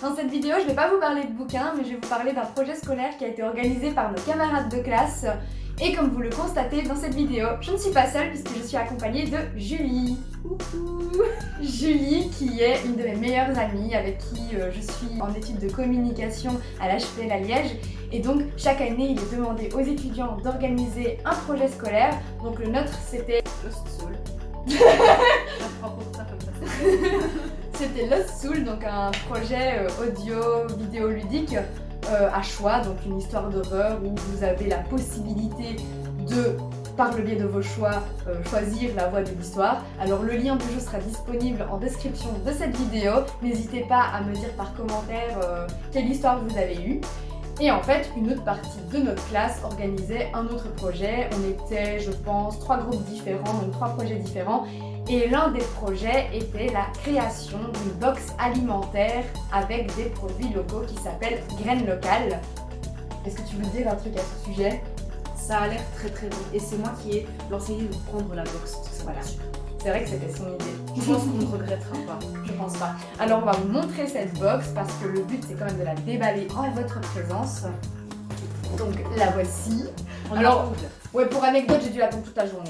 Dans cette vidéo, je ne vais pas vous parler de bouquins, mais je vais vous parler d'un projet scolaire qui a été organisé par nos camarades de classe. Et comme vous le constatez dans cette vidéo, je ne suis pas seule puisque je suis accompagnée de Julie. Coucou. Julie qui est une de mes meilleures amies avec qui je suis en études de communication à l'HPL à Liège. Et donc chaque année il est demandé aux étudiants d'organiser un projet scolaire. Donc le nôtre c'était Lost Soul. C'était Lost Soul, donc un projet audio vidéo ludique à choix, donc une histoire d'horreur où vous avez la possibilité de, par le biais de vos choix, choisir la voie de l'histoire. Alors le lien du jeu sera disponible en description de cette vidéo. N'hésitez pas à me dire par commentaire quelle histoire vous avez eue. Et en fait, une autre partie de notre classe organisait un autre projet. On était, je pense, 3 groupes différents, donc 3 projets différents. Et l'un des projets était la création d'une box alimentaire avec des produits locaux qui s'appelle Graines Locales. Est-ce que tu veux dire un truc à ce sujet? Ça a l'air très très bon. Et c'est moi qui ai lancé de prendre la box. Voilà. C'est vrai que c'était son idée. Je pense qu'on ne regrettera pas. Je pense pas. Alors on va vous montrer cette box parce que le but c'est quand même de la déballer en votre présence. Donc la voici. Alors, ouais, pour anecdote, j'ai dû l'attendre toute la journée.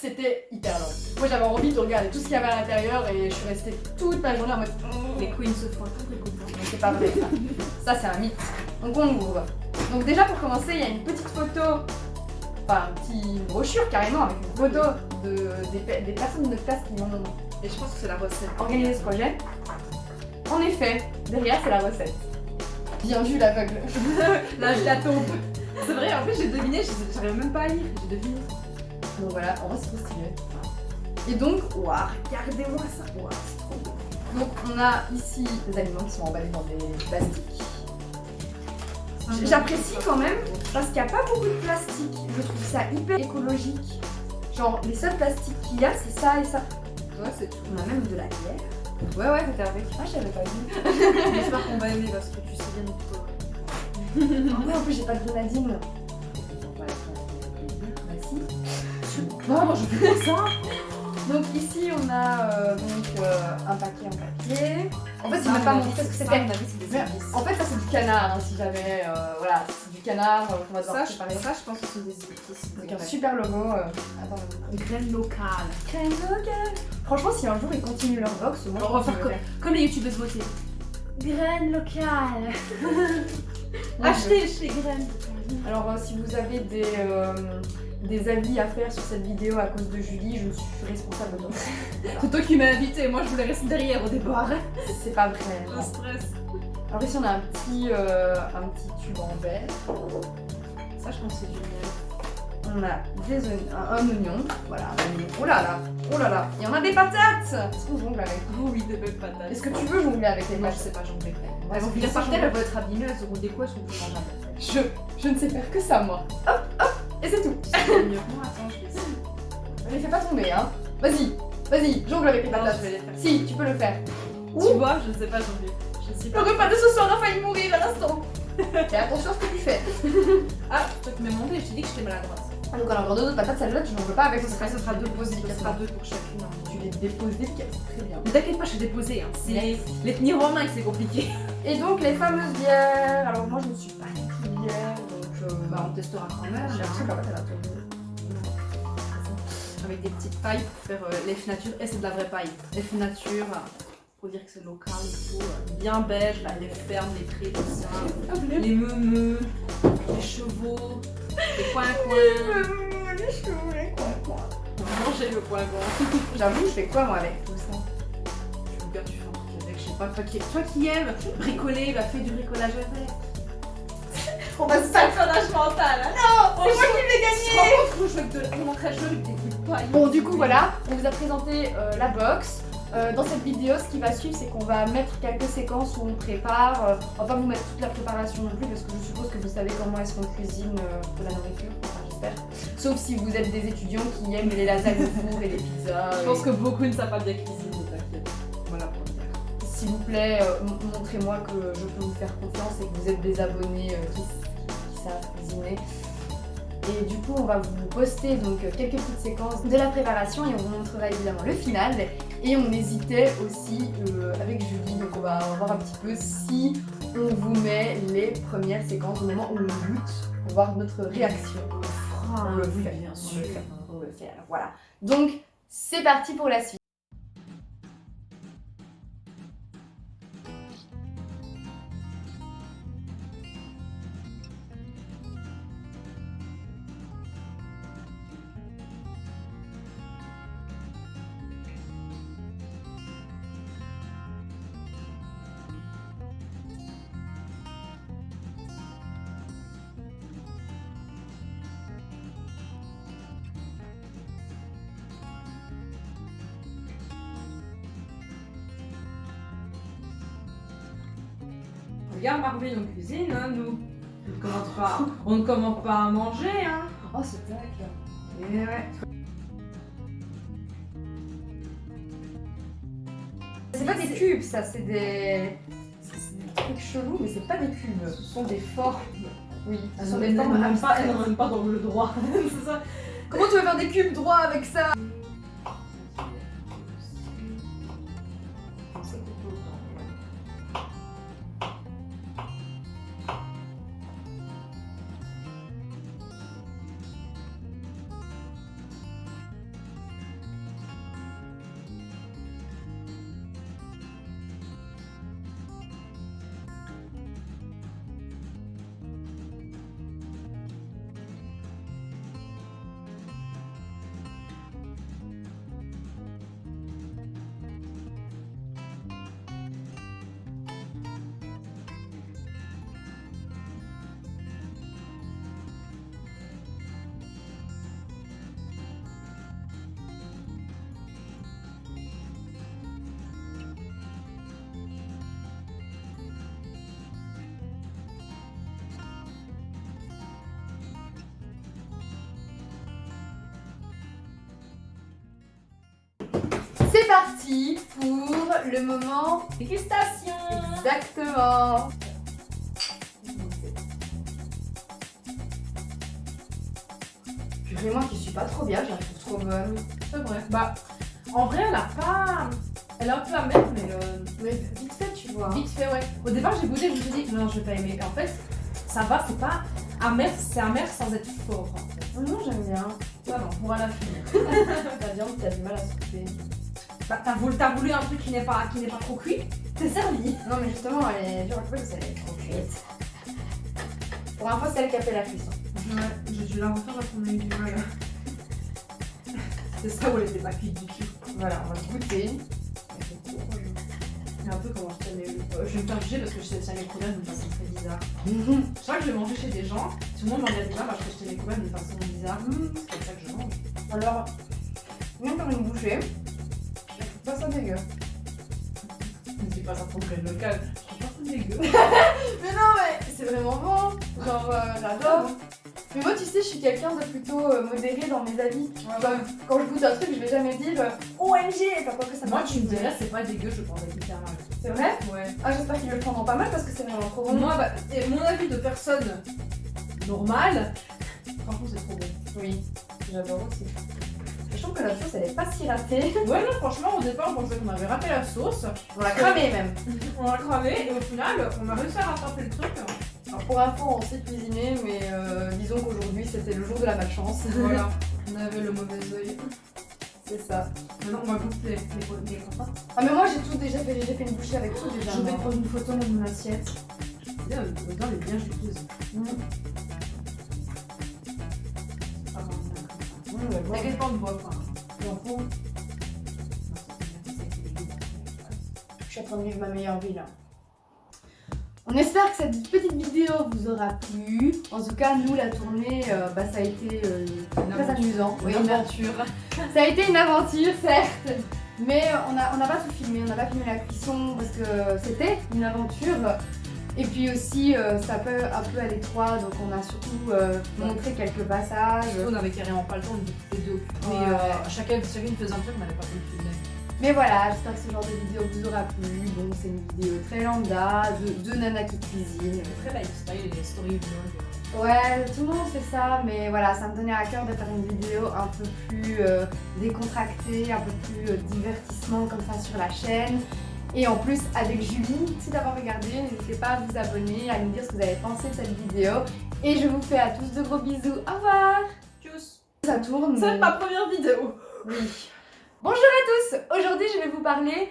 C'était hyper long. Moi j'avais envie de regarder tout ce qu'il y avait à l'intérieur et je suis restée toute la journée en mode les queens se font tout les copains. Donc c'est pas vrai ça. Ça c'est un mythe. Donc on ouvre. Donc déjà pour commencer, il y a une petite photo, enfin une brochure carrément avec une photo des personnes de notre classe qui ont Et je pense que c'est la recette. organisé ce projet. En effet, derrière c'est la recette. Bien vu l'aveugle. la tombe. C'est vrai, en fait j'ai deviné, j'arrive même pas à lire, j'ai deviné. Donc voilà, en vrai c'est trop stylé. Et donc, waouh, regardez-moi ça, waouh, c'est trop beau. Donc on a ici des aliments qui sont emballés dans des plastiques. J'apprécie quand même parce qu'il n'y a pas beaucoup de plastique. Je trouve ça hyper écologique. Genre les seuls plastiques qu'il y a c'est ça et ça. Ouais, c'est tout. On a même de la bière. Ouais, c'était avec. Ah, j'avais pas vu. J'espère qu'on va aimer parce que tu sais bien notre Ah ouais, en plus j'ai pas de grenadine. Non, je fais pas ça. Donc ici on a un paquet en papier. En fait, il m'a pas montré ce que c'était. En fait, ça c'est du canard, hein, si jamais. Voilà, c'est du canard qu'on va devoir préparer. Ça, je pense que c'est des épices. Avec un super logo. Attends, graines locales. Graines locales. Franchement, si un jour ils continuent leur box, moi on va faire comme les youtubeuses beauté. Graines locales. Achetez chez Graines. Alors, si vous avez des avis à faire sur cette vidéo à cause de Julie, je suis responsable de ça. C'est toi qui m'as invité, moi je voulais rester derrière au départ. C'est pas vrai. Je stresse. Alors ici on a un petit tube en verre. Ça je pense que c'est génial. On a un oignon, voilà, un oignon. Oh là là, oh là là, et on a des patates. Est-ce qu'on jongle avec? Oh oui, des belles patates. Est-ce que tu veux jongler avec les Moi patates? je sais pas jongler. Elles vont finir par terre, elles vont être abîmées, elles auront des coups, elles sont plus mangeables. Je ne sais faire que ça moi. Hop, hop, et c'est tout. C'est mieux que moi, attends, je vais essayer. Ne les fais pas tomber, hein. Vas-y, jongle avec les Non, patates. je vais les faire. Si, tu peux le faire. Tu vois, je ne sais pas jongler. Je sais Le pas. repas de ce soir a failli mourir à l'instant. Fais attention à ce que tu fais. Ah, toi tu m'as demandé, je t'ai dit que j'étais maladroite. Donc on a encore deux autres patates, celle-là tu n'en veux pas avec Ce sera deux posées, ce sera deux pour chacune. Tu les déposes délicates, c'est très bien. Ne t'inquiète pas, je suis déposée. Hein. Les tenir en main que c'est compliqué. Et donc les fameuses bières, alors moi je ne suis pas du tout bière, donc Bah on testera quand même. j'ai l'impression qu'en fait elle a tombé. Avec des petites pailles pour faire l'F nature. Et c'est de la vraie paille. F nature, faut dire que c'est local et tout. Bien beige, là, les fermes, les prés, tout ça. Les meumeux, les chevaux, les coins-coins. Les cheveux, les coins. Manger le coin-coin. J'avoue, je fais quoi moi avec tout ça? Je veux bien tu fais un truc avec, je sais pas, toi qui aimes bricoler, bah fais du bricolage avec. On va se faire un mental. Hein. Non, c'est moi qui vais gagner. On montrait le jeu avec des coups de paille. Bon, du coup, voilà, on vous a présenté la box. Dans cette vidéo, ce qui va suivre, c'est qu'on va mettre quelques séquences où on prépare. On va pas vous mettre toute la préparation non plus, parce que je suppose que vous savez comment est-ce qu'on cuisine de la nourriture. Enfin, j'espère. Sauf si vous êtes des étudiants qui aiment les lasagnes au four et les pizzas. Je pense que beaucoup ne savent pas bien cuisiner, t'inquiète. Voilà pour le dire. S'il vous plaît, montrez-moi que je peux vous faire confiance et que vous êtes des abonnés qui savent cuisiner. Et du coup, on va vous poster donc quelques petites séquences de la préparation et on vous montrera évidemment le final. Et on hésitait aussi avec Julie, donc on va voir un petit peu si on vous met les premières séquences au moment où on goûte pour voir notre réaction. On le fait, bien sûr. On le fait, alors voilà. Donc c'est parti pour la suite. Regarde Marvin en cuisine, hein, nous. On ne commence pas à manger, hein. Oh c'est tac. Et ouais. C'est pas des cubes ça, c'est des trucs chelous, mais c'est pas des cubes, ce sont des formes. Oui, ce sont des formes abstraites. Elles n'ont même pas d'angle droit. C'est ça. Comment tu veux faire des cubes droits avec ça? C'est parti pour le moment Dégustation. exactement. Purée, moi qui suis pas trop bien, je la trouve trop bonne. C'est vrai. Bah, en vrai, elle a pas. Elle est un peu amère, mais Mais vite fait, tu vois. vite fait, ouais. Au départ, j'ai goûté, je me suis dit, non, je vais pas aimer. En fait, ça va, c'est pas amer, c'est amer sans être fort. En fait. Oh non, j'aime bien. Ça va, on va la finir. La viande, t'as du mal à se couper. Bah, t'as voulu un truc qui n'est pas trop cuit, t'es servi. Non, mais justement, elle est dure à couper parce qu'elle est trop cuite. Pour un fois, c'est elle qui a fait la cuisson. Ouais, j'ai dû la refaire parce qu'on a eu du mal. C'est ça où elle était pas cuite du tout. Voilà, on va goûter. C'est un peu comment je tiens les. Je vais me faire juger parce que je tiens les couverts d'une façon très bizarre. Je crois que je vais manger chez des gens, tout le monde m'en dit pas parce que je tiens les couverts d'une façon bizarre. C'est comme ça que je mange. Alors, viens faire une bouchée. Je trouve pas ça dégueu. Ne dis pas ça pour le local, je trouve pas ça dégueu. Mais non, mais c'est vraiment bon. Genre, j'adore. Mais moi, tu sais, je suis quelqu'un de plutôt modéré dans mes avis. Comme, quand je goûte un truc, je vais jamais dire OMG. Enfin, quoi que ça Moi, marche. tu me dirais, c'est pas dégueu, je prendrais hyper mal. C'est vrai? Ouais. Ah, j'espère qu'ils le prendront pas mal parce que c'est vraiment trop bon. Moi, bah, et mon avis de personne normale, franchement, c'est trop bon. Oui, j'adore aussi. Je trouve que la sauce, elle est pas si ratée. Ouais, non, franchement, au départ, on pensait qu'on avait raté la sauce. On l'a cramée même. On l'a cramé et au final, on a réussi à rattraper le truc. Alors, pour info, on sait cuisiner, mais disons qu'aujourd'hui, c'était le jour de la malchance. Voilà, on avait le mauvais œil. C'est ça. Maintenant, on va goûter les contrastes. Ah, mais moi, j'ai tout déjà fait. J'ai fait une bouchée avec tout déjà. Je vais moi. prendre une photo de mon assiette. C'est bien, le dedans, elle est bien juteuse. T'inquiète pas, on ne voit pas. J'en fous. Je suis en train de vivre ma meilleure vie là. On espère que cette petite vidéo vous aura plu. En tout cas, nous, la tournée, ça a été très amusant. Oui, une aventure. Ça a été une aventure, certes. Mais on n'a pas tout filmé. On n'a pas filmé la cuisson parce que c'était une aventure. Et puis aussi, ça peut un peu à l'étroit. Donc on a surtout montré quelques passages. On n'avait carrément pas le temps de les deux. Ouais. Mais chacune faisait un truc, on n'avait pas pu le filmer. Mais voilà, j'espère que ce genre de vidéo vous aura plu. Bon, c'est une vidéo très lambda de Nana qui cuisine. Très lifestyle et story vlog. Ouais, tout le monde fait ça, mais voilà, ça me tenait à cœur de faire une vidéo un peu plus décontractée, un peu plus divertissement comme ça sur la chaîne. Et en plus, avec Julie, merci d'avoir regardé, n'hésitez pas à vous abonner, à nous dire ce que vous avez pensé de cette vidéo. Et je vous fais à tous de gros bisous, au revoir. Tchuss. Ça tourne. Ça va être ma première vidéo. Oui. Bonjour à tous, aujourd'hui je vais vous parler...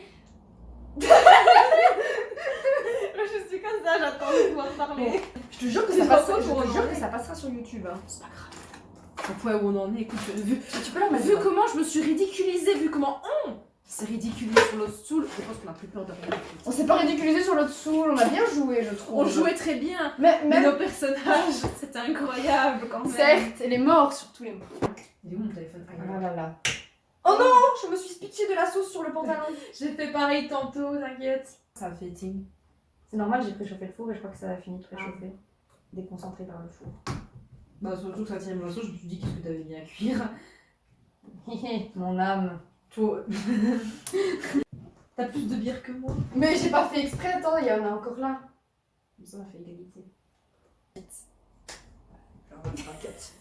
Je suis comme ça, j'attends de pouvoir parler. Je te jure que C'est ça pas passera, quoi je pour te en jure est. que ça passera sur YouTube. Hein. C'est pas grave. Au point où on en est, écoute, vu Tu peux la mettre vu dedans. comment je me suis ridiculisée, vu comment on s'est ridiculisé sur l'autre stool, je pense qu'on a plus peur de rien. On s'est pas ridiculisé sur l'autre soul, on a bien joué je trouve. On jouait très bien, Mais mais même nos personnages, c'était incroyable quand même. certes, elle est morte, surtout les morts. Il est où mon téléphone? Ah là là. Oh non, je me suis spitché de la sauce sur le pantalon. J'ai fait pareil tantôt, t'inquiète. Ça fait ting. C'est normal, j'ai préchauffé le four et je crois que ça a fini de préchauffer. Déconcentré par le four. Bah surtout que ça tient la sauce, je me suis dit qu'est-ce que t'avais mis à cuire. Mon âme. Toi. T'as plus de bière que moi. Mais j'ai pas fait exprès, attends, il y en a encore là. Ça m'a fait égalité. Genre, t'inquiète.